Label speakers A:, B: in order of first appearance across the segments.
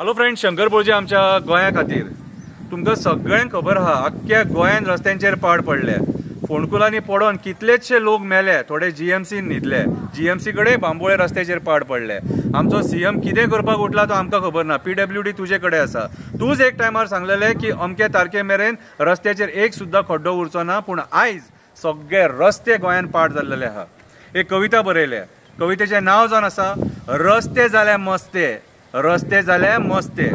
A: Hello friend, Shankar बोळजे आमच्या गोंया खातीर. तुमकां सगळ्यांक खबर आहा, आख्ख्या गोंयान रस्त्यांचेर पाड पडले. फोंडकुलांनी पडोन कितलेशे लोक मेले, थोडे जीएमसीन न्हिदले. जीएमसी कडेन बांबोळे रस्त्याचेर पाड पडले. आमचो सीएम कितें करपाक उठला तो आमकां खबर ना. पीडब्ल्यूडी तुजे कडेन आसा. तूंच एक टायमार सांगलेलें की अमके तारखे मेरेन रस्त्याचेर एक सुद्दां खड्डो उरचो ना, पूण आयज सगळे रस्ते गोंयान पाड जाल्लेले आहा. एक कविता बरयल्या. कवितेचें नांव जावन आसा रस्ते जाले मस्ते, रस्ते जाले मस्ते,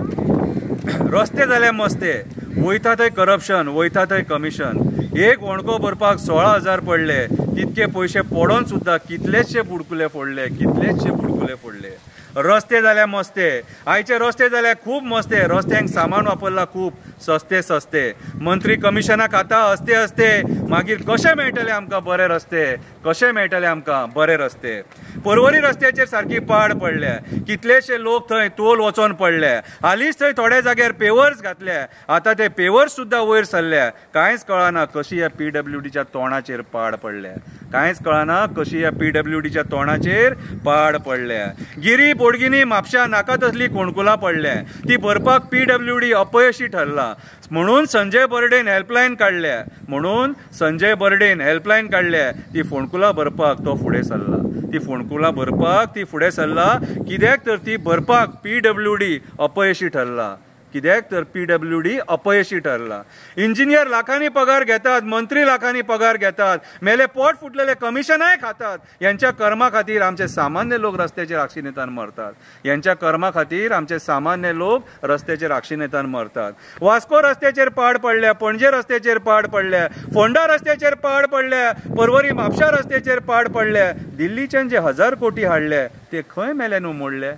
A: रस्ते जाले मस्ते. वयता थंय करप्शन, वयता थंय कमिशन. एक वणको भरपाक 16,000 पडले. तितके पयशे पडोन सुद्दां कितलेशे बुडकुले फोडले, कितलेशे बुडकुले फोडले. रस्ते जाले मस्ते. आयचे रस्ते जाले खूब मस्ते. रस्त्यांक सामान वापरला खूब सस्ते सस्ते. मंत्री कमिशनाक खाता असते असते. मागीर कशे मेळटले आमकां बरे रस्ते, कशे मेळटले आमकां बरे रस्ते. पर्वरी रस्त्याचेर सारकी पाड पडल्या. कितलेशे लोक थंय तोल वचोन पडले. हालींच थंय थोड्या जाग्यार पेवर्स घातले. आतां ते पेवर्स सुद्दां वयर सरल्या. कांयच कळना कशी ह्या पीडब्ल्यूडीच्या तोंडाचेर पाड पडल्या. कांयच कळना कशी ह्या पीडब्ल्यूडीच्या तोंडाचेर पाड पडल्या. गिरी बोडगिनी म्हापशा नाका तसली कोणकुलां पडल्या. ती भरपाक पीडब्ल्यूडी अपयशी ठरला. म्हणून संजय बर्डेन हेल्पलायन काडल्या. म्हणून संजय बर्डेन हेल्पलायन काडल्या. ती फोंडकुलां भरपाक तो फुडें सरला. ती फोंडकुलां भरपाक ती फुडें सरला. कित्याक तर ती भरपाक पीडब्ल्यूडी अपयशी ठरला. कित्याक तर पीडब्ल्यूडी अपयशी ठरला. इंजिनियर लाखांनी पगार घेतात, मंत्री लाखांनी पगार घेतात, मेले पोट फुटलेले कमिशनाय खातात. यांच्या कर्मा खातीर आमचे सामान्य लोक रस्त्याचेर आक्षिणेतान मरतात. यांच्या कर्मा खातीर आमचे सामान्य लोक रस्त्याचेर आक्षिणेतान मरतात. वास्को रस्त्याचेर पाड पडल्या, पणजे रस्त्याचेर पाड पडल्या, फोंडा रस्त्याचेर पाड पडल्या, पर्वरी म्हापशा रस्त्याचेर पाड पडल्या. दिल्लीच्यान जे 1000 कोटी हाडले ते खंय मेले न्हू मोडले.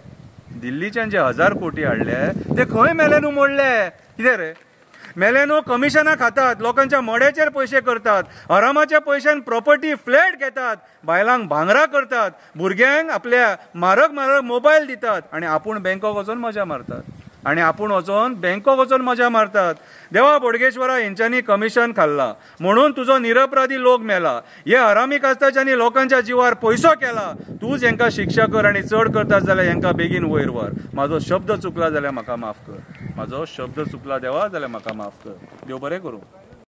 A: दिल्लीच्यान जे 1000 कोटी हाडले ते खंय मेले न्हू मोडले. कितें रे मेले न्हू. कमिशनां खातात, लोकांच्या मोड्याचेर पयशे करतात, आरामाच्या पयशान प्रॉपर्टी फ्लॅट घेतात, बायलांक भांगरां करतात, भुरग्यांक आपल्या म्हारग म्हारग मोबायल दितात आनी आपूण बँकोक वचोन मजा मारतात. आनी आपूण वचोन बँकोक वचोन मजा मारतात. देवा बोडगेश्वरा हेंच्यांनी कमिशन खाल्ला म्हणून तुजो निरपराधी लोक मेला. हे हरामी कास्ताच्यांनी लोकांच्या जिवार पयसो केला. तूंच हेंकां शिक्षा कर आनी चड करतात जाल्यार हेंकां बेगीन वयर व्हर. म्हाजो शब्द चुकला जाल्यार म्हाका माफ कर. म्हाजो शब्द चुकला देवा जाल्यार म्हाका माफ कर. देव बरें करूं.